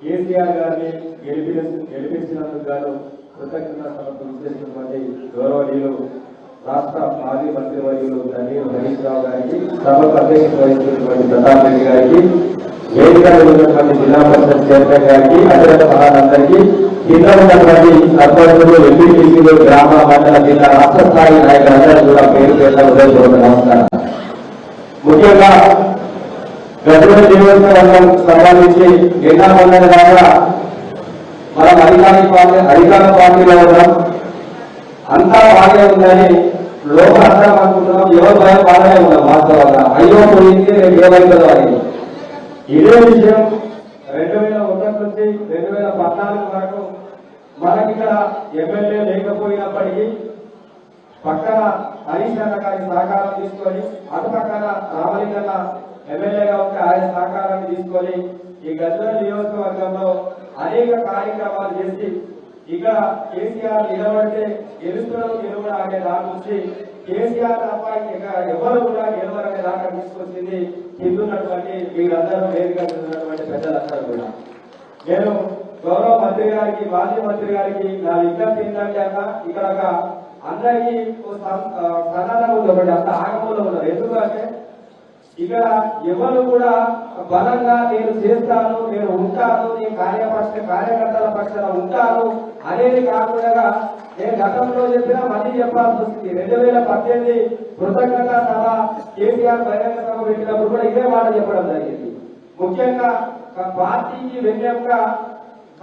కేసీఆర్ గారిని గెలిపించినందుకు గాను కృతజ్ఞత సమర్పించేసినటువంటి గౌరవనీయులు రాష్ట్ర మాజీ మంత్రివర్యులు ధనీరు హరీష్ రావు గారికి, సభకు అధ్యక్షత వహిస్తున్నటువంటి ప్రతాప్ రెడ్డి గారికి, వేదికగా ఉన్నటువంటి జిల్లా పరిషత్ చైర్మన్ గారికి, అధికార సహాలందరికీ, కింద ఉన్నటువంటి సర్పంచులు, ఎంపీటీసీలు, గ్రామ మండల జిల్లా రాష్ట్ర స్థాయి నాయకులందరూ కూడా పేరు పేరున హృదయపూర్వక నమస్కారం. ముఖ్యంగా గజ్వేల్ నియోజకవర్గం సంబంధించి నిన్న మొన్నటి దాకా మనం అధికార పార్టీలో ఉన్నాం, అంతా బాగా ఉందని లోపల అందరం అనుకుంటున్నాం. ఎవరు భయం బాగానే ఉన్నాం. వాస్తవంగా అయ్యో పోయింది, రేపు ఏమైతుందో అని. ఇదే విషయం 2001 నుంచి 2014 వరకు మనకి ఇక్కడ ఎమ్మెల్యే లేకపోయినప్పటికీ పక్కన హరీష్ అన్న గారి సహకారం తీసుకొని, అటు పక్కన రామలింగన్న ఎమ్మెల్యేగా ఉంటే ఆయన సహకారాన్ని తీసుకొని ఈ గజ్వేల్ నియోజకవర్గంలో అనేక కార్యక్రమాలు చేసి ఇక్కడ కేసీఆర్ నిలబడితే గెలుపుడు అనే దాని నుంచి కేసీఆర్ తప్ప ఎవరు కూడా గెలవరనే దాకా తీసుకొచ్చింది కిందున్నటువంటి వీళ్ళందరూ వేదిక ఉన్నటువంటి పెద్దలందరూ కూడా. నేను గౌరవ మంత్రి గారికి, మాజీ మంత్రి గారికి నా విజ్ఞప్తి ఏంటంటే అన్న, ఇక్కడ అందరికీ సన్నద్ధంగా ఉంది, ఒకటి అంత ఆగమంలో ఉన్నారు. ఎందుకంటే ఇక్కడ ఎవరు కూడా బలంగా నేను చేస్తాను, నేను ఉంటాను, నేను కార్యకర్తల పక్షాన ఉంటాను అనేది కాకుండా నేను గతంలో చెప్పినా మళ్ళీ చెప్పాల్సి వస్తుంది. 2018 కృతజ్ఞత సభ కేసీఆర్ బహిరంగ సభ పెట్టినప్పుడు కూడా ఇదే మాట చెప్పడం జరిగింది. ముఖ్యంగా పార్టీకి వెన్నెముక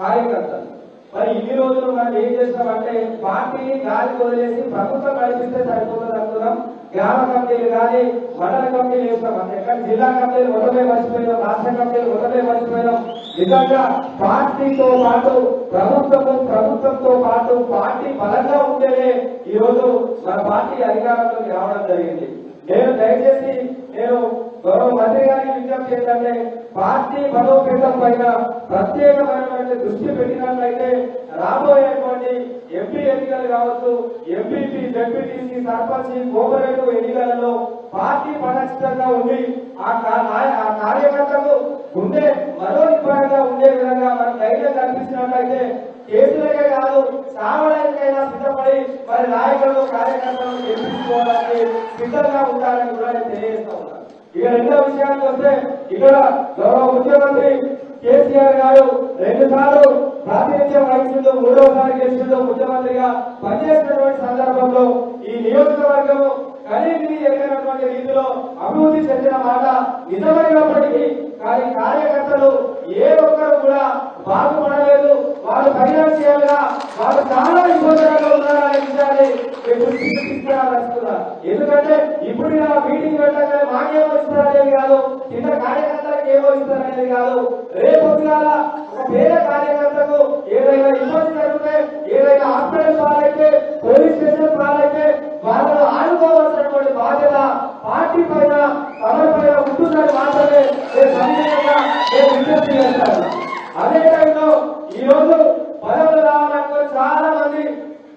కార్యకర్తలు. మరి ఇన్ని రోజులు మనం ఏం చేస్తామంటే పార్టీని గాలి వదిలేసి ప్రభుత్వం నడిపిస్తే సరిపోతుంది అనుకున్నాం. గ్రామ కమిటీలు కానీ మండల కమిటీలు వేస్తాం అంతే, కానీ జిల్లా కమిటీలు మొదలై మర్చిపోయినాం, రాష్ట్ర కమిటీలు మొదలై మర్చిపోయినాం. నిజంగా పార్టీతో పాటు ప్రభుత్వంతో పాటు పార్టీ బలంగా ఉంటేనే ఈ రోజు మన పార్టీ అధికారంలోకి రావడం జరిగింది. దయచేసి గౌరవ మంత్రి గారికి విజ్ఞప్తి ఏంటంటే పార్టీ బలోపేతం పైన ప్రత్యేకమైనటువంటి దృష్టి పెట్టినట్లయితే రాబోయేటువంటి ఎంపీ ఎన్నికలు కావచ్చు, ఎంపీపీ, జెడ్పీటీసీ, సర్పంచ్, కోఆపరేటివ్ ఎన్నికలలో పార్టీ పటిష్టంగా ఉండి ఆ కార్యకర్తకు ఉండే మరో నిబ్బరంగా ఉండే విధంగా మనం ధైర్యం కల్పించినట్లయితే కేసులకే కాదు సావడానికైనా సిద్ధపడి మరి నాయకులు కార్యకర్తలను గెలిపించుకోవడానికి సిద్ధంగా ఉంటారని కూడా నేను తెలియజేస్తా ఉన్నాను. ఇక రెండో విషయానికి వస్తే ఇక్కడ గౌరవ ముఖ్యమంత్రి కేసీఆర్ గారు 2 సార్లు ప్రాతినిధ్యం వహించిందో 3వసారి గెలిచిందో ముఖ్యమంత్రిగా పనిచేసినటువంటి సందర్భంలో ఈ నియోజకవర్గం కలిగి ఎగినటువంటి రీతిలో అభివృద్ధి చెందిన మాట నిజమైనప్పటికీ కానీ కార్యకర్తలు ఏ ఒక్కరు కూడా బాగుపడలేదు. వారు ఫైనాన్షియల్ గా వారు చాలా ఇబ్బందులుగా ఉన్నారనే విషయాన్ని ఎందుకంటే ఇప్పుడు మీటింగ్ పెట్టగానే మాకేమో ఇస్తారనేది కాదు, కింద కార్యకర్తలకు ఏమో ఇస్తారనేది కాదు. రేపు ఒక పేద కార్యకర్తకు ఏదైనా ఇబ్బంది జరిగితే, ఏదైనా హాస్పిటల్ పాలైతే, పోలీస్ స్టేషన్ పాలైతే వాళ్ళను ఆడుకోవాల్సినటువంటి బాధ్యత పార్టీ పైన తమ పైన ఉంటుందని మాత్రమే నేను విజ్ఞప్తి చేస్తాను. అదే టైంలో ఈ రోజు పదవులు రావాలనుకో చాలా మంది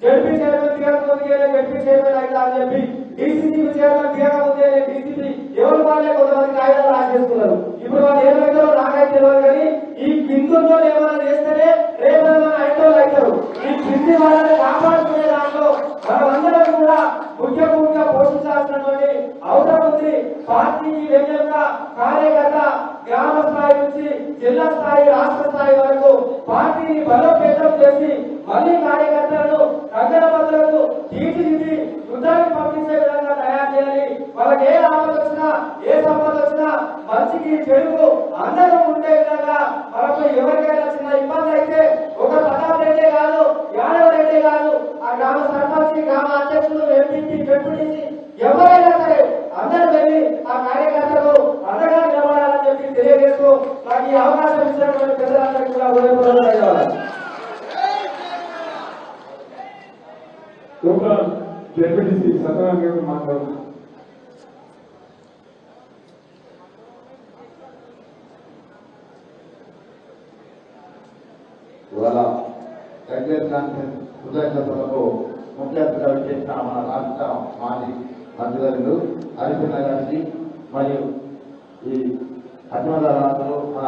జడ్పీ చైర్మన్ తీయకముందుకే జడ్పీ చైర్మన్ అయితే అని చెప్పి డీసీసీ చైర్మన్ తీయకముందే డీసీసీ ఎవరు వాళ్ళే కొంతమంది కాగితాలు రాసేస్తున్నారు. ఇప్పుడు వాళ్ళు ఏమైతే నాకైతే తెలియదు, కానీ ఈ కిందులో ఏమైనా చేస్తేనే రేపు ఐటోళ్ళు అవుతారు. ఈ కింది వాళ్ళని కాపాడుకునే దాంట్లో మనమందరం కూడా ముఖ్యంగా పోషించాల్సినటువంటి అవసరం ఉంది. పార్టీకి వెన్నెముక కార్యకర్త గ్రామ స్థాయి నుంచి జిల్లా స్థాయి, రాష్ట్ర స్థాయి వరకు పార్టీని బలోపేతం చేసి మళ్ళీ కార్యకర్తలను కంగనబద్దులకు తీర్చిదిద్ది యుద్ధానికి పంపించే విధంగా తయారు చేయాలి. వాళ్ళకి ఏ ఆపద వచ్చినా, ఏ సంపద వచ్చినా మంచికి చెడుకు అందరూ ఉండే విధంగా మనకు ఎవరికైనా చిన్న ఇబ్బంది అయితే ఒక ప్రతాప్ రెడ్డి కాదు, యాదవ్ రెడ్డి కాదు, ఆ గ్రామ సర్పంచ్, గ్రామ అధ్యక్షులు, ఎంపీ, డిప్యూటీసీ ఎవరైనా సరే అందరూ వెళ్ళి ఆ కార్యకర్తలు అండగా నిలబడాలని చెప్పి తెలియజేస్తూ నాకు ఈ అవకాశం ఇచ్చినటువంటి పెద్దలందరికీ కూడా హృదయపూర్వక ధన్యవాదాలు. జెడ్పీటీసీ సత్యనారాయణ మాట్లాడుతున్నారు. ఇవాళ గజ్వేల్ కాన్ఫరెన్స్ కృతజ్ఞతలకు ముఖ్య అతిథిగా చేసిన మన రాష్ట్ర మాజీ మంత్రివర్యులు హరికృష్ణ గారికి మరియు ఈ పశ్చిమ రాష్ట్రంలో మన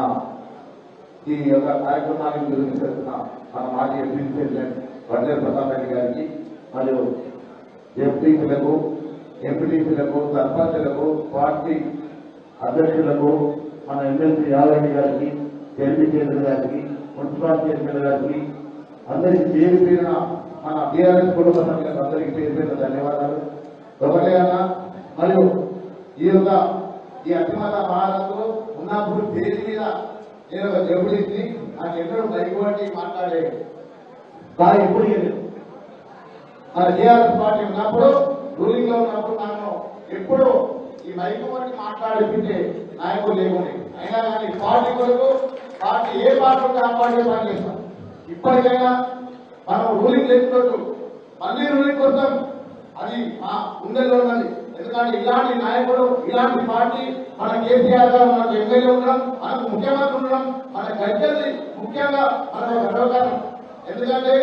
ఈ యొక్క కార్యక్రమానికి నిర్వహిస్తున్న మన మాజీ ఎంపీ ప్రెసిడెంట్ బండ్లేరు ప్రతాప్ రెడ్డి గారికి మరియు ఎంపీలకు ఎంపీటీసీలకు సర్పంచులకు పార్టీ అధ్యక్షులకు మన ఎమ్మెల్సీ యాదరెడ్డి గారికి ఎంపీ చైర్మన్ గారికి మున్సిపల్ చైర్మన్ గారికి అందరికీ పేరు పేరున మన టీఆర్ఎస్ కుటుంబ సభ్యులకు అందరికీ పేరు పేరున ధన్యవాదాలు. ఒకటే అన్న మరియు ఈ యొక్క ఈ అతిమత మహారాజులు ఉన్నప్పుడు పేరు మీద నేను ఒక జబ్బుడిచ్చి నాకు ఎన్నడూ బయటపడి మాట్లాడే బాగా ఎప్పుడు మన టీఆర్ఎస్ పార్టీ ఉన్నప్పుడు రూలింగ్ లో ఉన్నప్పుడు నన్ను ఎప్పుడు ఈ మైకు వంటి మాట్లాడిపించే నాయకులు లేకుండా అయినా కానీ పార్టీ కొరకు పార్టీ ఏ పార్టీ ఉంటే ఆ పార్టీ పని చేస్తాం. ఇప్పటికైనా మనం రూలింగ్ లేకపోతూ మళ్ళీ రూలింగ్ కోసం అది మా గుండెల్లో ఉన్నది. ఎందుకంటే ఇలాంటి నాయకుడు ఇలాంటి పార్టీ మన కేసీఆర్ గారు మనకు ఎమ్మెల్యే ఉండడం మనకు ముఖ్యమంత్రి ఉండడం మన గడ్డది ముఖ్యంగా మనకు గర్వకారణం. ఎందుకంటే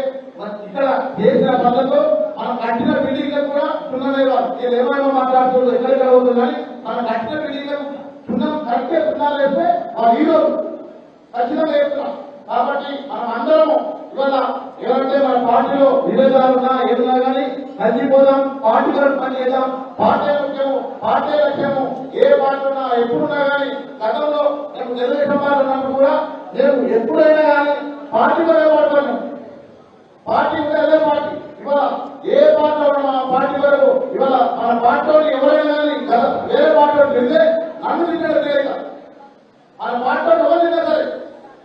ఇక్కడ చేసిన పనులకు మనం కట్టిన బిల్డింగ్లకు కూడా సున్నలేవారు వీళ్ళు ఏమైనా మాట్లాడుతున్నారు ఎక్కడికి అవుతుంది కానీ మనం కట్టిన బిల్డింగ్లకు సున్నం కట్టే సున్నాలు వేస్తే ఆ హీరో ఖచ్చితంగా వేస్తున్నాం. కాబట్టి మనం అందరము ఇవాళ ఏమంటే మన పార్టీలో విభేదాలు ఉన్నా ఏదున్నా కానీ కలిసిపోదాం, పార్టీ కొరకు పని చేద్దాం. పార్టీ ముఖ్యము, పార్టీ లక్ష్యము. ఏ పార్టీ ఉన్నా ఎప్పుడున్నా కానీ గతంలో నేను తెలుగుదేశం పార్టీ ఉన్నప్పుడు కూడా నేను ఎప్పుడైనా కానీ పార్టీ కొరకు పాడుతున్నాను. పార్టీ ఉంటే అదే పార్టీ. ఇవాళ ఏ పార్టీలో ఉన్నా పార్టీ వరకు ఇవాళ మన పార్టీలో ఎవరైనా కానీ వేరే పార్టీలో తిరిగితే నన్ను తిట్టడం లేదు. మన పార్టీలో ఎవరు తిన్నా సరే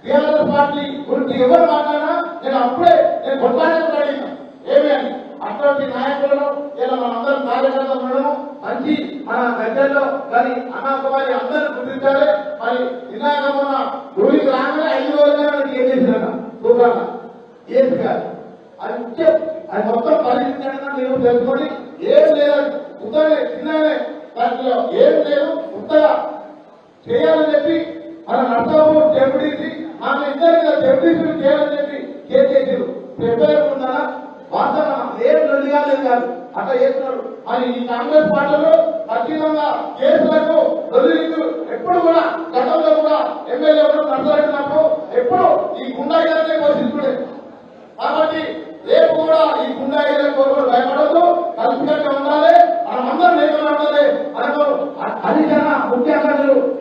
టీఆర్ఎస్ పార్టీ గురించి ఎవరు మాట్లాడినా నేను కొట్లాడేది అడిగినా ఏమి అని అటువంటి నాయకులను ఇలా మనందరం కార్యకర్తలు ఉండడం మంచి మన గడ్డల్లో మరి అనాథవారి అందరూ గుర్తించాలి. మరి ఇలాగ మన రూలింగ్ రాగానే 5 రోజులు ఏం చేసినా చూడాల ఏది కాదు అది ముఖ్యం. అది మొత్తం పరిస్థితి మీరు తెలుసుకొని ఏం లేదు ఉత్తరే చిన్ననే దాంట్లో ఏం లేదు ఉత్తగా చేయాలని చెప్పి మన నర్సాపూర్ డెప్యూటీసీ ఆమె ఇద్దరు డెప్యూటీసీలు చేయాలని చెప్పి చేసేసారు. చెప్పేయకుండా వాస్తవం ఏం లొల్లిగాలేదు కాదు అట్లా చేస్తున్నారు. మరి ఈ కాంగ్రెస్ పార్టీలో ఖచ్చితంగా కేసులకు లొల్లిలు ఎప్పుడు కూడా గతంలో కూడా ఎమ్మెల్యే నడుస్తున్నప్పుడు ఎప్పుడు ఈ గుండాయిలనే పోషిస్తుండే. కాబట్టి రేపు కూడా ఈ గుండాయిల కోరు భయపడద్దు, కలిసికట్టుగా ఉండాలి. మనమందరం లేకుండా ఉండాలి. మనకు అది జన ముఖ్యంగా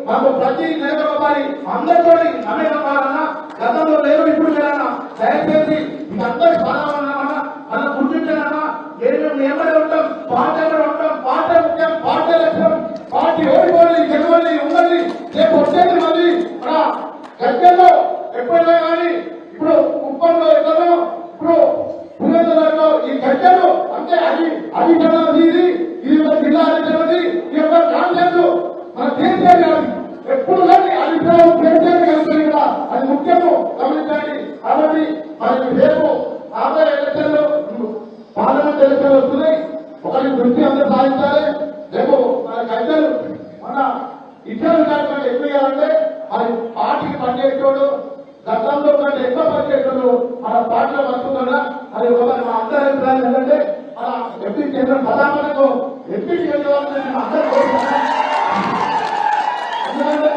మాకు ప్రతి నేర్చుకోవాలి. అందరితో నమ్మకం గతంలో లేదు ఇప్పుడు లేదన్నా దయచేసి అందరూ బాధమన్నా మనం గుర్తించాలన్నా ఏమైనా ఉంటాం పార్టీ ఉంటాం. పార్టీ ముఖ్యం, పార్టీ లక్ష్యం. పార్టీ ఓడిపోయి గెలవాలి ఉండాలి. రేపు వచ్చేది మళ్ళీ మన గడ్డల్లో ఎప్పుడైనా కానీ ఇప్పుడు కుప్పంలో ఎక్కడో ఇప్పుడు పులివెందులలో ఈ గడ్డలు అంటే అది ఇది జిల్లా అధికారి ఈ యొక్క కాన్సెప్ట్ మన కేసీఆర్ గారు ఎప్పుడు కానీ అభిప్రాయం కేసీఆర్ కలుగుతుంది కదా అది ముఖ్యము గమనించండి. కాబట్టి మరి రేపు రాబోయే ఎలక్షన్లు పార్లమెంట్ ఎలక్షన్లు వస్తున్నాయి. ఒకరి దృష్టి అందరూ సాధించాలి. రేపు మన గడ్డలు మన ఇతరుల కార్యక్రమం ఎక్కువ చేయాలంటే అది పార్టీకి పనిచేసేవాడు గతంలో కంటే ఎక్కువ పనిచేసేవాడు మన పార్టీలో వస్తున్నా అది ఒక మా అందరి అభిప్రాయం ఏంటంటే మన ఎంపీ కేంద్రం ప్రధానకు ఎంపీకి వెళ్ళేవాళ్ళని అందరూ కోరుకుంటున్నాం. ఎందుకంటే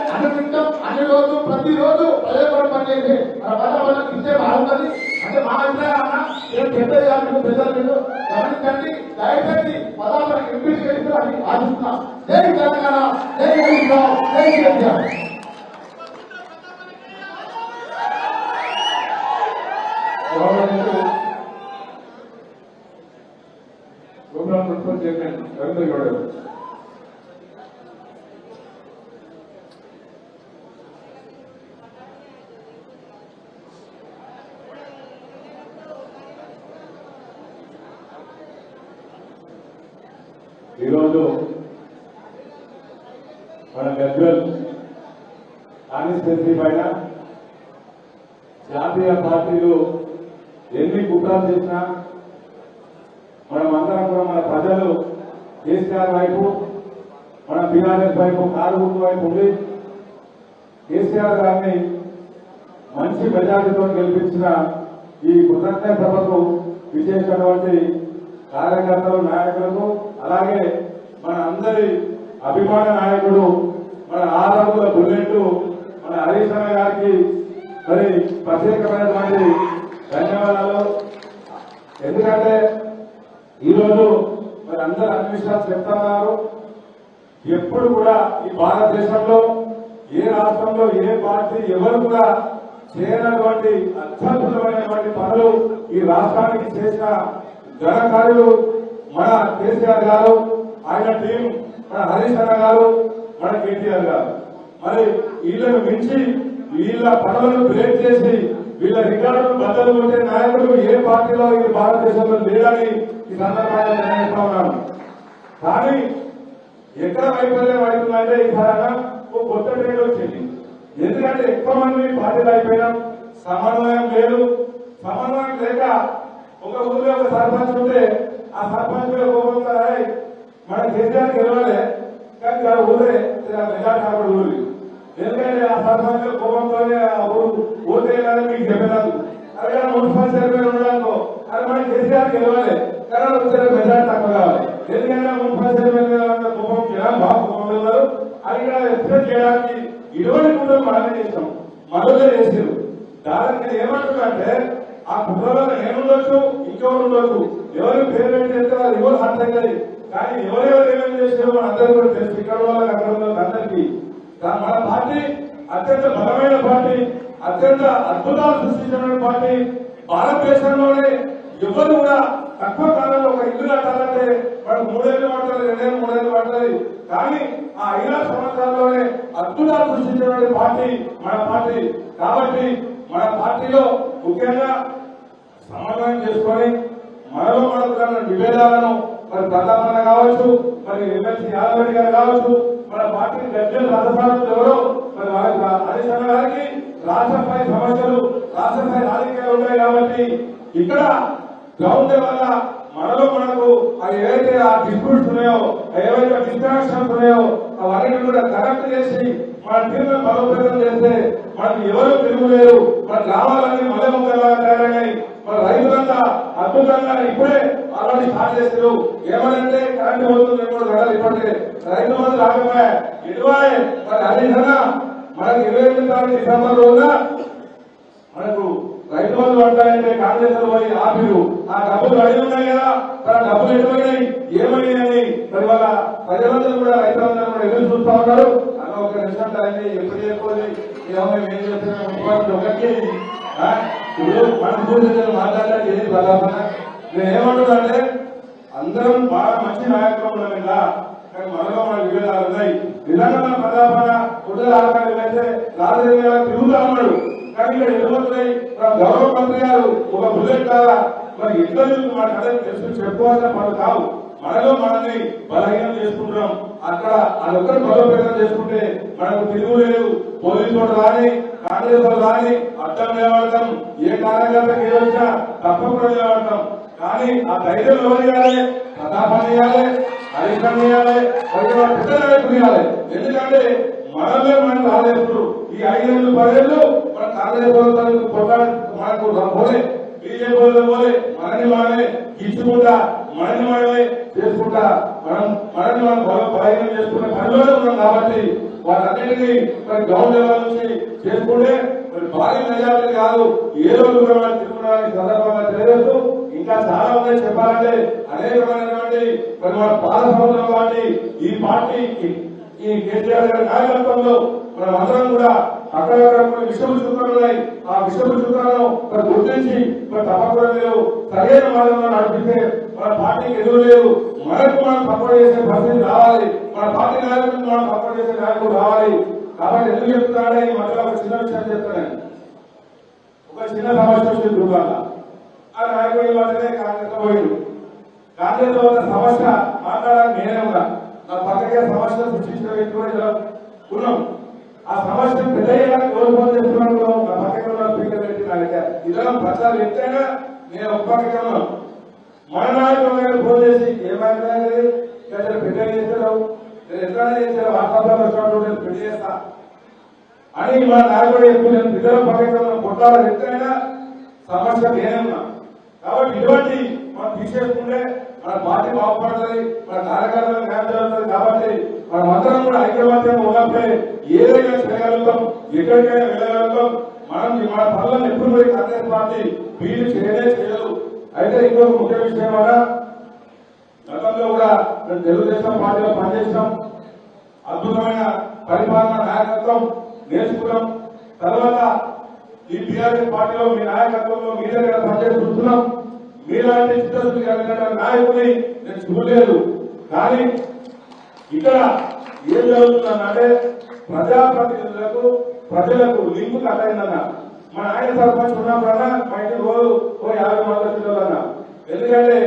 అన్ని రోజు ప్రతిరోజు ప్రజలు పనిచేసి మన వాతావరణం ఇచ్చే బాగుంటుంది. అంటే మా అభిప్రాయం అన్నా నేను చెప్పేది కాదు ప్రజలు మీరు గమనించండి. దయచేసి పదార్థానికి ఎంపీకి వెళ్ళి అని ఆశిస్తున్నాం. జై తెలంగాణ, జై హరీశ్రావు, జై కేసీఆర్. మున్సిపల్ చైర్మన్ రవీంద్ర గౌడ్ గారు. ఈరోజు మన గజ్వేల్ కాన్స్టిట్యున్సీ పైన జాతీయ పార్టీలు ఎన్ని కుట్రాలు చేసినా మనం అందరం కూడా మన ప్రజలు కేసీఆర్ వైపు మన బీఆర్ఎస్ వైపు కారు గుర్తు వైపు ఉండి కేసీఆర్ గారిని మంచి మెజార్టీతో గెలిపించిన ఈ కృతజ్ఞ సభకు విశేషమైనటువంటి కార్యకర్తలు నాయకులకు అలాగే మన అందరి అభిమాన నాయకుడు మన ఆరవుల బుల్లెట్ మన హరీష్ అన్న గారికి మరి ప్రత్యేకమైనటువంటి ధన్యవాదాలు. ఎందుకంటే ఈరోజు మరి అందరూ అన్ని విషయాలు చెప్తున్నారు. ఎప్పుడు కూడా ఈ భారతదేశంలో ఏ రాష్ట్రంలో ఏ పార్టీ ఎవరు కూడా చేయనటువంటి అత్యద్భుతమైనటువంటి పనులు ఈ రాష్ట్రానికి చేసిన ఘనకార్యులు మన కేసీఆర్ గారు, ఆయన టీం, మన హరీష్ అన్న గారు, మన కేటీఆర్ గారు. మరి వీళ్ళను మించి వీళ్ళ పనులను బ్రేక్ చేసి వీళ్ళ రికార్డులను బద్దలు కొట్టే నాయకుడు ఏ పార్టీలో ఈ భారతదేశంలో లేడని ఈ సందర్భంగా నిర్ణయిస్తా ఉన్నాను. కానీ ఎక్కడ వైఫల్యం అవుతుందంటే ఈసారి ఒక కొత్త ట్రెండ్ వచ్చింది. ఎందుకంటే ఎక్కువ మంది పార్టీలు అయిపోయినాం, సమన్వయం లేదు. సమన్వయం లేక ఒక ఊళ్ళో ఒక సర్పంచ్ ఉంటే ఆ సర్పంచ్ మీద కోపంతో మన కేసీఆర్ గెలవాలి, కానీ ఆ ఊరే మెజార్టీ కాకుండా ఊరి. ఎందుకంటే ఆ సర్పంచ్ కోపంతోనే ఆ ఊరికేయాలని మీకు చెప్పినాను. అదే మున్సిపల్ చైర్మన్ ఉండడానికో అది మన కేసీఆర్ గెలవాలి, కానీ వచ్చే మెజార్టీ తక్కువ కావాలి. ఎందుకంటే మున్సిపల్ చైర్మన్ కోపం జనాలు బాగా కోపం ఉన్నారు. అది ఇక్కడ ఎక్స్ప్రెస్ చేయడానికి ఇటువంటి కుటుంబం మనమే చేస్తాం, మనలో చేసారు. దానికి ఏమంటుందంటే ఆ కుటుంబంలో ఏముండొచ్చు, ఇంకెవరు ఉండొచ్చు, ఎవరు పేరు పెట్టి చేస్తే వాళ్ళు ఎవరు హర్ట్ అవుతుంది. కానీ ఎవరెవరు ఏమేమి చేసారో మన అందరూ కూడా తెలుసు. ఇక్కడ వాళ్ళకి అక్కడ వాళ్ళకి అందరికీ మన పార్టీ అత్యంత బలమైన పార్టీ, అత్యంత అద్భుతాలు సృష్టించిన పార్టీ. భారతదేశంలోనే ఎవరు కూడా తక్కువ కాలంలో ఒక ఇల్లు కట్టాలంటే మనకు 3 ఏళ్ళు పడుతుంది, 2 ఏళ్ళు 3 ఏళ్ళు పడుతుంది. కానీ ఆ 5 సంవత్సరాల్లోనే అద్భుతాలు సృష్టించిన పార్టీ మన పార్టీ. కాబట్టి మన పార్టీలో ముఖ్యంగా సమన్వయం చేసుకొని మనలో మనకు విభేదాలను మరి ప్రతాపన్న కావచ్చు, మరి ఎమ్మెల్సీ యాదవ్ గారు కావచ్చు, మన పార్టీ గడ్డలు రాజసారులు ఎవరో మరి హరీష్ అన్న గారికి రాష్ట్రపై సమస్యలు, రాష్ట్రపై రాజకీయాలు ఉన్నాయి. కాబట్టి ఇక్కడ గ్రౌండ్ వల్ల మనలో మనకు ఏవైతే ఆ డిస్ప్యూట్స్ ఉన్నాయో, ఏవైతే డిస్ట్రాక్షన్స్ ఉన్నాయో అవన్నీ కూడా కరెక్ట్ చేసి మన తీరును బలోపేతం చేస్తే మనకు ఎవరు తిరుగులేరు. మన గ్రామాలన్నీ మళ్ళీ ముక్కలుగా తయారయ్యాయి. మన రైతులంతా అద్భుతంగా ఇప్పుడే ఆల్రెడీ స్టార్ట్ చేస్తారు. ఏమనంటే కరెంట్ పోతుంది 3 గంటలు ఇప్పటికే రైతు మంది రాకపోయా ఇటువాయే. మరి అదేవిధంగా మనకు 28 తారీఖు డిసెంబర్ రోజున మనకు రైతు బంధు పడతాయంటే కాంగ్రెస్ పోయి ఆపిరు. ఆ డబ్బులు అడిగి ఉన్నాయి కదా, తన డబ్బులు ఎటుపోయినాయి, ఏమైనాయని మరి వాళ్ళ ప్రజలందరూ కూడా రైతులందరూ కూడా ఎదురు చూస్తా ఉన్నారు. అలా ఒక నిమిషం అయింది, ఎప్పుడు చెప్పోది ఏం చేస్తున్నాం ఒకటి ఇప్పుడు మనం చూసి మాట్లాడడానికి ఏది ప్రధాన. నేను ఏమంటున్నానంటే అందరం బాగా మంచి నాయకులు ఉన్నాం కదా, కానీ మనలో మన విభేదాలు ఉన్నాయి. నిజంగా మన ప్రధాన కుటుంబ ఆడకాలు అయితే రాజకీయ తిరుగుతా ఉన్నాడు. కానీ ఇక్కడ ఎదుగుతున్నాయి. గౌరవ మంత్రి గారు ఒక బుల్లెట్ ద్వారా మరి ఇద్దరు మన కథ తెలుసు చెప్పుకోవాల్సిన పనులు కావు. మనలో మనల్ని బలహీనం చేసుకుంటున్నాం. అక్కడ అదొక్కరు బలోపేతం చేసుకుంటే మనకు తిరుగు లేదు. పోలీసు వాళ్ళు రాని, కాంగ్రెస్ వాళ్ళు రాని అర్థం నిలబడతాం. ఏ కార్యకర్తకి ఏదొచ్చినా తప్పకుండా నిలబడతాం. కానీ ఆ ధైర్యం ఎవరు ఇవ్వాలి? ప్రతాపాన్ని ఇవ్వాలి, హరీష్ ఇవ్వాలి, పెద్ద నాయకులు ఇవ్వాలి. ఎందుకంటే మనమే మనకు రాలేదు. ఈ 5 ఏళ్ళు 10 ఏళ్ళు మన కాంగ్రెస్ వాళ్ళకు కొట్లాడి మనకు పోలే, బీజేపీ వాళ్ళు పోలే, మనమే ఇచ్చుకుంటా మనమే చేసుకుంటా మనల్ని మనం బలహీనం చేసుకునే పనిలోనే ఉన్నాం. కాబట్టి వాటన్నిటినీ మరి గ్రౌండ్ లెవెల్ నుంచి చేసుకుంటే మరి భారీ మెజారిటీ కాదు, ఏదో దూరం తిరుగుకోవడానికి సందర్భంగా తెలియదు. ఇంకా చాలా ఉన్నాయి చెప్పాలంటే, అనేకమైనటువంటి మరి మన పాత సంవత్సరం కాబట్టి ఈ పార్టీ ఈ కేసీఆర్ గారి నాయకత్వంలో మనం అందరం కూడా అక్కడక్కడ విషమ సూత్రాలు ఉన్నాయి. ఆ విషమ సూత్రాలను గుర్తించి తప్పకుండా మీరు సరైన మార్గంలో నడిపిస్తే మన పార్టీకి ఎదురు లేదు. మనకు మనం సపోర్ట్ చేసే పరిస్థితి రావాలి. మన పార్టీ నాయకులకు మనం సపోర్ట్ చేసే నాయకులు రావాలి. కాబట్టి ఎందుకు చెప్తున్నాడే ఈ మధ్యలో ఒక చిన్న విషయం చెప్తాను. ఒక చిన్న సమస్య వచ్చింది దుర్గాల. ఆ నాయకుడు మధ్యనే కాంగ్రెస్ పోయిండు. కాంగ్రెస్ లో సమస్య మాట్లాడడానికి నేనే ఉన్నా. నా పక్కకే సమస్య సృష్టించిన వ్యక్తి కూడా ఉన్నాం. ఆ సమస్య పెద్దయ్యడానికి కోరుకోని చేస్తున్నాను. నా పక్కన స్పీకర్ పెట్టి నా దగ్గర ఇద్దరం ప్రచారం ఎత్తైనా నేను ఒక పక్కకే ఉన్నాను. మన నాయకులు ఫోన్ చేసి ఏమైనా పెద్ద చేస్తావు, నేను ఎట్లనే చేస్తాను, వాట్సాప్ లో పెళ్లి చేస్తా అని మన నాయకుడు చెప్పి నేను ఇద్దరం పక్కకే ఉన్న కొట్టాల ఎత్తైనా సమస్య నేనే ఉన్నా. కాబట్టి ఇటువంటి మనం తీసేసుకుంటే మన పార్టీ బాగుపడుతుంది, మన కార్యకర్తలు న్యాయం జరుగుతుంది. కాబట్టి మనం అందరం కూడా ఐక్యమత్యంగా ఉన్నప్పుడే ఏదైనా చేయగలుగుతాం, ఎక్కడికైనా వెళ్ళగలుగుతాం. మన పనులను ఎప్పుడు పోయి కాంగ్రెస్ పార్టీ వీళ్ళు చేయలేదు. అయితే ఇంకొక ముఖ్య విషయం వల్ల గతంలో కూడా మేము తెలుగుదేశం పార్టీలో పనిచేస్తాం. అద్భుతమైన పరిపాలన నాయకత్వం నేర్చుకున్నాం. తర్వాత ఈ టీఆర్ఎస్ పార్టీలో మీ నాయకత్వంలో మీ దగ్గర పనిచేస్తున్నాం. మీలాంటి చిత్తశుద్ధి కలిగిన నాయకుడిని నేను చూడలేదు. కానీ ఇక్కడ ఏం జరుగుతుందనంటే ప్రజాప్రతినిధులకు ప్రజలకు లింకు కట్ అయిందన్న. మన ఆయన సర్పంచ్ ఉన్నప్పుడన్నా మా ఇంటికి రోజు 50 మంది వచ్చిన. ఎందుకంటే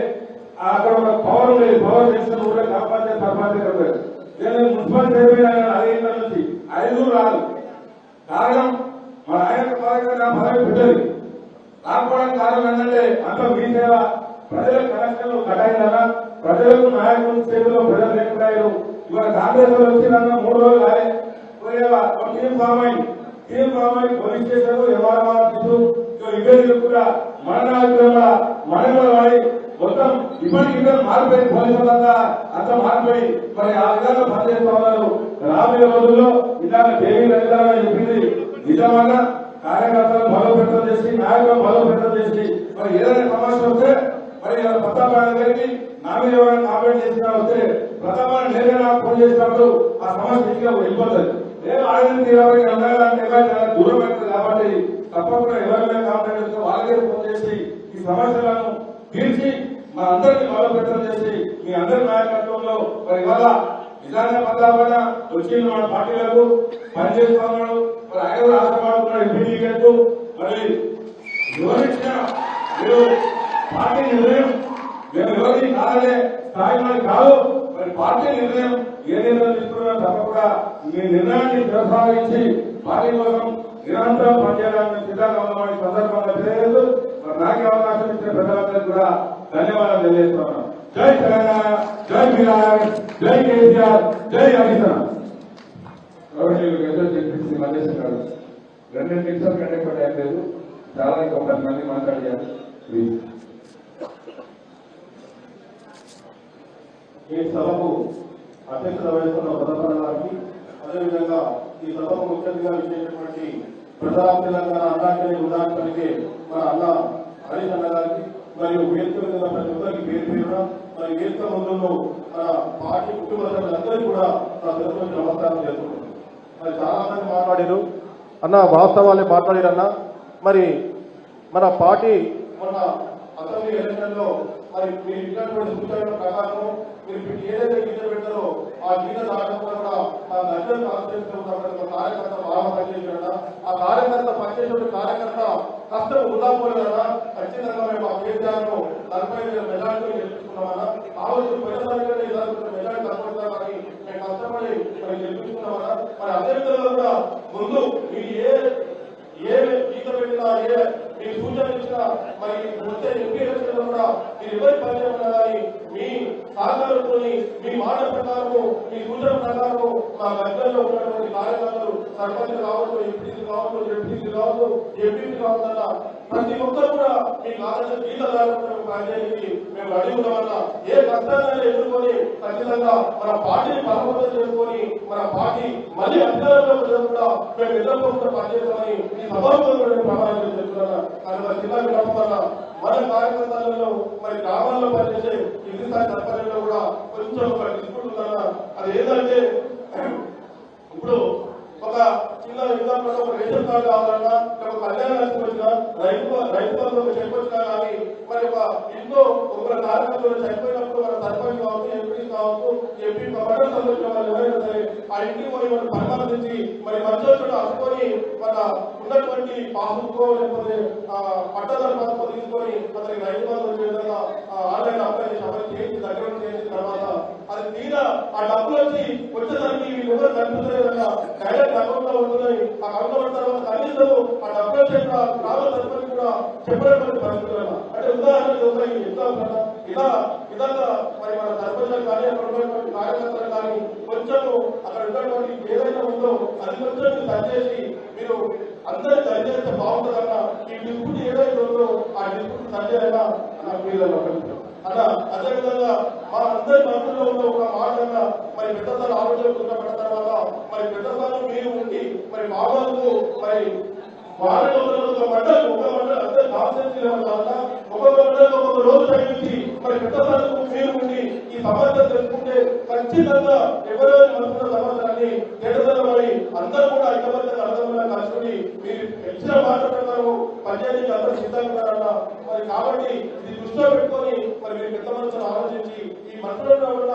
అక్కడ ఒక పవర్ లేదు. పవర్ చేసిన ఊళ్ళో కాపాడే సర్పంచ్ ఇక్కడ నేను మున్సిపల్ చైర్మన్ 5 నుంచి 5 రాదు. కారణం మన ఆయన పదవి పెట్టదు. రాకపోవడానికి కారణం ఏంటంటే అంత మీ సేవ ప్రజల కనెక్షన్లు కట్టాయినా ప్రజలకు నాయకుల సేవలో ప్రజలు లేకపోయారు. ఇవాళ కాంగ్రెస్ వచ్చిందన్న 3 రోజులు కాలే టీం ఫామ్ అయి పోలీస్ స్టేషన్ ఎవరు ఇవన్నీ కూడా మన నాయకుల మన వాడి మొత్తం ఇప్పటికి మారిపోయి పోలీసులంతా అంతా మారిపోయి మరి ఆ విధంగా పనిచేస్తా ఉన్నారు. రాబోయే రోజుల్లో ఇలాగ దేవి రవిలాగా చెప్పింది నిజంగా కార్యకర్తలు బలోపేతం చేసి నాయకులను బలోపేతం చేసి మరి ఏదైనా సమస్య వస్తే మరి ప్రతాపారాయణ గారికి నా మీద ఎవరైనా కామెంట్ చేసినా వస్తే ప్రతాపారాయణ నేనే నాకు ఫోన్ చేసినప్పుడు ఆ సమస్య ఇంట్లో వెళ్ళిపోతుంది. నేను ఆయన తీరాలని ఉండాలంటే చాలా దూరం అవుతుంది. కాబట్టి తప్పకుండా ఎవరైనా కామెంట్ చేస్తే వాళ్ళకే ఫోన్ చేసి ఈ సమస్యలను తీర్చి మా అందరినీ బలోపేతం చేసి మీ అందరి నాయకత్వంలో మరి ఇవాళ నిజంగా ప్రతాపారాయణ వచ్చింది మన పార్టీలకు పనిచేస్తా ఉన్నాడు. మరి ఆయన కూడా ఆశపడుతున్నాడు ఎంపీ మరి వివరించిన మీరు పార్టీ నిర్ణయం మేము ఎవరిని కాదనే స్థాయి మనకి కాదు. మరి పార్టీ నిర్ణయం ఏ నిర్ణయం తీసుకున్నా తప్పకుండా మీ నిర్ణయాన్ని కొనసాగించి పార్టీ కోసం నిరంతరం పనిచేయడానికి సిద్ధంగా ఉన్న సందర్భంగా తెలియదు. మరి నాకే అవకాశం ఇచ్చిన ప్రజలందరికీ కూడా ధన్యవాదాలు తెలియజేస్తున్నాను. జై తెలంగాణ, జై బీఆర్, జై కేసీఆర్, జై హరీశ్రావు. మల్లేశ్వర గారు 2 నిమిషాలు కంటే ఎక్కువ టైం లేదు. చాలా ఇంకో 10 మంది మాట్లాడారు. ప్లీజ్. ఈ సభకు అధ్యక్షత వహిస్తున్న ప్రధాన గారికి, అదేవిధంగా ఈ సభకు ముఖ్యంగా విచ్చేసినటువంటి ప్రజా తెలంగాణ అన్నాకని ఉదాహరణకి మన అన్న హరీష్ అన్న గారికి మరియు వేదిక మీద ప్రతి ఒక్కరికి పేరు పేరున మరి వేదిక ముందు మన పార్టీ కుటుంబ సభ్యులందరికీ కూడా నా తరఫు నుంచి నమస్కారం చేస్తున్నాను. మరి చాలా మంది మాట్లాడారు అన్న, వాస్తవాలే మాట్లాడారన్న. మరి మన పార్టీ మొన్న అసెంబ్లీ ఎలక్షన్ లో మరి మీరు ఇచ్చినటువంటి సూచనల ప్రకారం మీరు ఏదైతే గీత పెట్టారో ఆ గీత దాటకుండా కూడా మా గజ్జల్ కాన్స్టిట్యూన్సీ కార్యకర్త బాగా పనిచేసాడన్నా. ఆ కార్యకర్త పనిచేసే కార్యకర్త కష్టం వృధా పోలేదన్నా. ఖచ్చితంగా మేము ఆ కేసీఆర్ను 45 మెజార్టీ గెలుపుకున్నామన్నా. కావచ్చు ప్రజానికి మెజార్టీ తక్కువ కానీ మేము కష్టపడి మరి గెలుపుకున్నామన్నా. మరి అదే విధంగా కూడా ముందు మీరు ఏ గీత పెట్టినా మీ సూచన ఇచ్చినా మరి వచ్చే ఎంపీ ఎలక్షన్ లో కూడా మీరు ఎవరి పనిచేయమన్నా కానీ మీ సహకారంతో మీ మాట ప్రకారము మీ సూచన ప్రకారము మా గజ్జల్లో ఉన్నటువంటి కార్యకర్తలు సర్పంచ్ కావచ్చు, ఎంపీసీ కావచ్చు, జెడ్పీసీ కావచ్చు, ఎంపీసీ కావద్దన్న ప్రతి ఒక్కరు కూడా మీ కాలేజీ గీత దాటుకుంటూ పనిచేయడానికి మేము రెడీ ఉన్నామన్నా. ఏ కష్టాన్ని ఎదుర్కొని ఖచ్చితంగా మన పార్టీని బలవంతం చేసుకొని మన పార్టీ మళ్ళీ అధికారంలో కూడా మేము ఎదుర్కొంటూ పనిచేస్తామని ఈ సభలో ప్రమాణం చేస్తున్నా. కనుక చిన్న వినపడ మన కార్యకర్తలలో మరి గ్రామాల్లో పనిచేసే ఇంటి స్థాయి సర్పంచుల్లో కూడా కొంచెం ఒక డిస్ప్యూట్ ఉందన్నా. అది ఏంటంటే ఇప్పుడు ఒక చిన్న ఎగ్జాంపుల్ ఒక రేషన్ కార్డు కావాలన్నా, ఒక కళ్యాణ లక్ష్మి వచ్చినా, రైతు బంధువులు చెప్పొచ్చినా కానీ మరి ఒక ఇంట్లో ఒక కార్యకర్తలు చనిపోయినప్పుడు మన సర్పంచ్ కావచ్చు, ఎంపీ కావచ్చు, ఎంపీ మండల సంబంధించిన వాళ్ళు ఎవరైనా సరే ఆ ఇంటికి పోయి మనం పరామర్శించి మరి మధ్యలో అనుకొని మన ఉన్నటువంటి పాస్బుక్ లేకపోతే పట్టదారు పాస్బుక్ తీసుకొని అతనికి రైతు బంధువులు వచ్చే విధంగా ఆన్లైన్ అప్లై చేసి అప్లై చేసి దగ్గర చేసిన తర్వాత అది తీరా ఆ డబ్బులు వచ్చేసరికి వీళ్ళు ఎవరు కనిపించలేదన్నా డైరెక్ట్ అకౌంట్ లో ఉంటున్నాయి. ఆ అకౌంట్ లో తర్వాత కనీసం ఆ డబ్బులు వచ్చేట గ్రామ సర్పంచ్ కూడా చెప్పలేని పరిస్థితులు. అంటే ఉదాహరణకి ఒక ఎగ్జాంపుల్ ఇలా విధంగా మరి మన సర్పంచ్ కానీ అక్కడ ఉన్నటువంటి కార్యకర్తలు కానీ కొంచెము అక్కడ ఉన్నటువంటి ఏదైనా ఉందో అది కొంచెం సరిచేసి మీరు అందరూ సరిచేస్తే బాగుంటుందన్న. ఈ డిస్ప్యూట్ ఏదైతే ఉందో ఆ డిస్ప్యూట్ సరిచేయాలన్నా అన్న పిల్లలు అన్న. అదేవిధంగా మా అందరి మనసులో ఉన్న ఒక మాట మరి పెద్దసార్లు ఆలోచన పెడతాం వల్ల మరి పెద్దసార్లు మీరు ఉండి మరి బాబాకు మరి వారం ఒక మండలం అంటే కాన్సెన్సీ లెవెల్ వల్ల ఒక్కొక్క మండలం ఒక్కొక్క రోజు తగ్గించి మరి పెద్ద సార్లు మీరు ఉండి ఈ సమాచారం తెలుసుకుంటే ఖచ్చితంగా ఎవరెవరి మనసుకున్న సమాచారాన్ని తేటతెల్లమని అందరూ కూడా ఐక్యబద్ధంగా అర్థంగా కలుసుకుని మీరు ఇచ్చిన మాట ప్రకారం పనిచేయడానికి అందరూ సిద్ధంగా ఉన్నారన్న మరి కాబట్టి ఇది దృష్టిలో పెట్టుకొని మరి మీరు పెద్ద మనసును ఆలోచించి ఈ మనసులో ఉన్న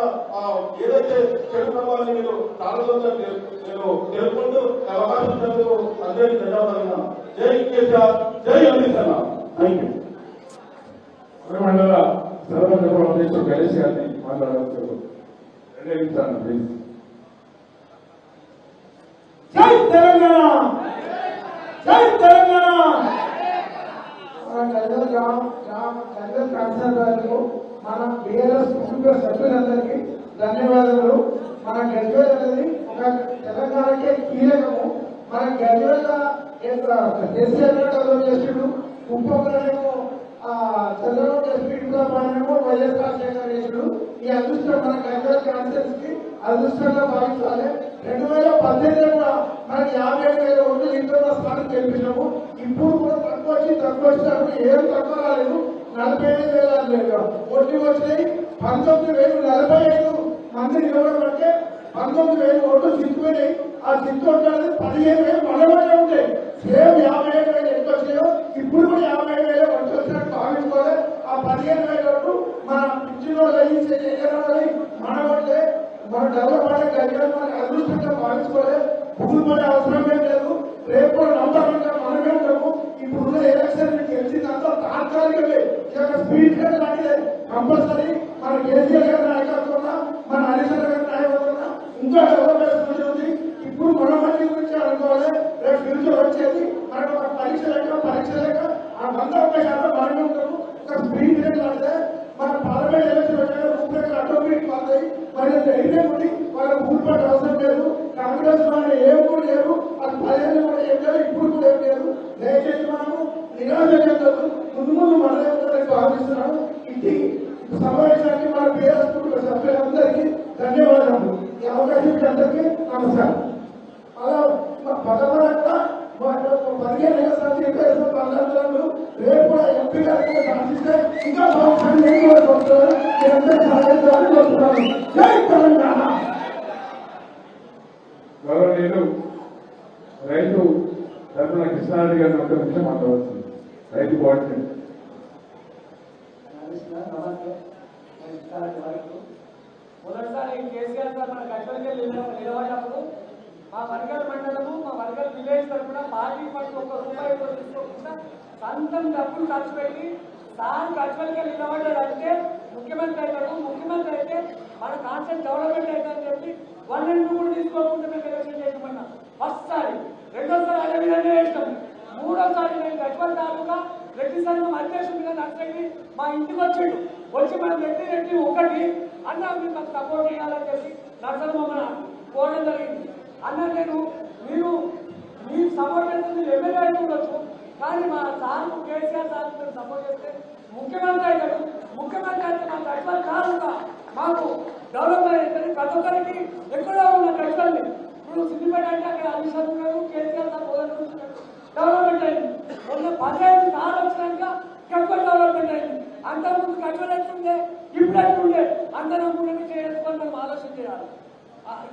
ఏదైతే చెడు ప్రభావాన్ని మీరు తాళతో నేను తెలుపుకుంటూ అవకాశం ఇచ్చినందుకు అందరికీ ధన్యవాదాలు. జై కేసీఆర్, జై అమిత్ అన్న. Thank you. మండల సర్వపంచ అధ్యక్షుడు గణేష్ గారిని మాట్లాడవచ్చు. ప్లీజ్. జై తెలంగాణ, జై తెలంగాణ. కర్నూలు కాన్సర్వాలకు మన బీఆర్ఎస్ కుటుంబ సభ్యులందరికీ ధన్యవాదాలు. మన గజ్వేల్ అనేది ఒక తెలంగాణకే కీలకము. మన గజ్వేల్ కేసీఆర్ డెవలప్ చేసిండు, కుప్పంలోనేమో చంద్రబాబు చేసిండు, పాలనేమో వైఎస్ రాజశేఖర్ చేసిండు. ఈ అదృష్టం మన గజ్వేల్ కాన్సెన్స్ కి అదృష్టంగా భావించాలి. 2018 మనకి 57,000 ఓట్లు ఇంట్లో స్థానం గెలిపించాము. ఇప్పుడు కూడా తక్కువ వచ్చినప్పుడు ఏం తక్కువ రాలేదు. 45,000 ఓట్లు వచ్చినాయి. 19,045 మంది నిలబడి అంటే 19,000 ఓట్లు చిక్కుపోయినాయి. ఆ చిక్కు ఓట్లు 15,000 మనబట్టే ఉంటాయి. సేమ్ 57,000 ఎంత వచ్చినాయో ఇప్పుడు కూడా 57,000 ఓట్లు వచ్చినట్టు భావించుకోవాలి. ఆ 15,000 ఓట్లు మన పిచ్చిలో మన ఓట్లే. మన డెవలప్ అంటే గడియాలు మనకి అదృష్టంగా భావించుకోవాలి. భూమి పడే అవసరమే లేదు. రేపు నమ్మకంగా మనమే ఉంటాము. ఇప్పుడున్న ఎలక్షన్ గెలిచిందంతా తాత్కాలికమే. స్పీడ్ అంటే కంపల్సరీ మన కేసీఆర్ గారి నాయకత్వం, మన హరీశ్వర్ గారి నాయకత్వం ఇంకా డెవలప్మెంట్ ఉంది. ఇప్పుడు మన మంది గురించి అనుకోవాలి. రేపు ఫ్యూచర్ వచ్చేది మనకు ఒక పరీక్ష లేక ఆ 100% మనమే ఉంటాము. ఒక స్పీడ్ అంటే మన పార్లమెంట్ ఎలక్షన్ వచ్చాక రూపాయలు ఆటోమేటిక్ వస్తాయి. మరి అయితే ఉండి వాళ్ళకి ఊరుపాటు అవసరం లేదు. కాంగ్రెస్ వాళ్ళు ఏం కూడా లేరు, అది 15 కూడా ఏం లేదు, ఇప్పుడు కూడా ఏం లేదు. దయచేసి మనము నిరాశ చెందదు, ముందు మనమే ఉంటుందని భావిస్తున్నాను. ఇది సమావేశానికి మన బీఆర్ఎస్ కుటుంబ సభ్యులందరికీ ధన్యవాదాలు. ఈ అవకాశం అందరికీ నమస్కారం. అలా పదవరంగా 15 సంవత్సరాలు రేపు కూడా ఎంపీ గారికి సాధిస్తే ఇంకా బాగుంటుంది. జై తెలంగాణ. గౌరవనీయులు రైతు తరఫున కృష్ణారెడ్డి గారిని ఒక నిమిషం మాట్లాడవచ్చు. రైతు కోఆర్డినేటర్. మొదటిసారి కేసీఆర్ సార్ మన గజ్వేల్కి నిలబడినప్పుడు మా వర్గల్ మండలము, మా వర్గల్ విలేజ్ తరఫున పార్టీ ఫండ్ ₹1 కూడా తీసుకోకుండా సొంతం డబ్బులు ఖర్చు పెట్టి సార్ గజ్వేల్కి నిలబడ్డాడంటే ముఖ్యమంత్రి అవుతాడు. ముఖ్యమంత్రి అయితే మన కాన్సెప్ట్ డెవలప్మెంట్ అవుతుందని చెప్పి 1 and 2 కూడా తీసుకోకుండా మేము ఎలక్షన్ చేసామన్నా. ఫస్ట్ సారి, రెండోసారి అదే విధంగా చేస్తాం. మూడోసారి నేను గజ్వేల్ తాలూకా రెడ్డి సంఘం అధ్యక్షుడిగా నచ్చండి మా ఇంటికి వచ్చి మనం రెడ్డి ఒకటి అన్న మీరు మాకు సపోర్ట్ చేయాలని చెప్పి నర్సలు మమ్మల్ని కోరడం జరిగింది. అన్న మీరు సపోర్ట్ చేస్తే మీరు ఎమ్మెల్యే అయితే ఉండొచ్చు, కానీ మా సార్కు కేసీఆర్ సార్ మీరు సపోర్ట్ చేస్తే ముఖ్యమంత్రి అవుతాడు. ముఖ్యమంత్రి అయితే మా గజ్వేల్ తాలూకా మాకు డెవలప్మెంట్ అవుతుంది. ప్రతి ఒక్కరికి ఎక్కడో ఉన్న గజ్వేల్ని ఇప్పుడు సిద్దిపేట అంటే అక్కడ అమిషాలు ఉన్నారు, కేసీఆర్ సార్ డెవలప్మెంట్ అయింది. 15 సార్లు వచ్చినాక ఎక్కువ డెవలప్మెంట్ అయింది. అంతకుముందు గజ్వేల్ ఎట్లుండే, ఇప్పుడు ఎట్లుండే అందరం కూడా చేసుకొని మనం ఆలోచన చేయాలి.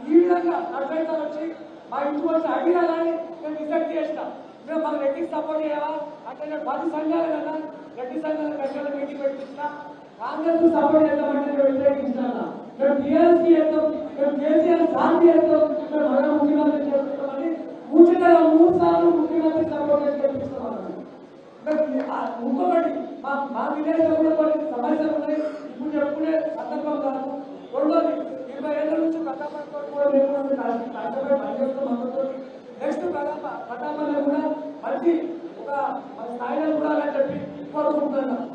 ఈ విధంగా అడ్వైజర్ వచ్చి మా ఇంటికి వచ్చి అడిగినా కానీ మేము రిజెక్ట్ చేస్తాం. మేము మాకు రెడ్డికి సపోర్ట్ చేయాలా అంటే నేను 10 సంఘాలు కదా రెడ్డి సంఘాలు గజ్వేల్ మీటింగ్ పెట్టించిన కాంగ్రెస్ సపోర్ట్ చేద్దామంటే మేము వ్యతిరేకించాలా. మేము టీఆర్ఎస్కి చేస్తాం, మేము కేసీఆర్ శాంతి చేస్తాం, మేము మన ముఖ్యమంత్రి చేస్తామని ఉచితంగా 3 సార్లు ముఖ్యమంత్రి సపోర్ట్ చేసి గెలిపిస్తాం. ఇంకొకటి మా విలేజ్లో కూడా కొన్ని సమస్యలు ఉన్నాయి. ఇప్పుడు చెప్పుకునే సందర్భం కాదు. రెండోది 20 ఏళ్ళ నుంచి ప్రతాపంతో కూడా నెక్స్ట్ ప్రతాపంలో కూడా మంచి ఒక స్థాయిలో కూడా అని చెప్పి కోరుకుంటున్నాను.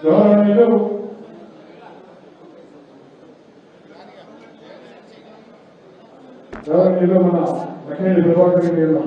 గౌరవనీయులు మన వెంకయ్య ప్రభాకర్ రెడ్డి గారు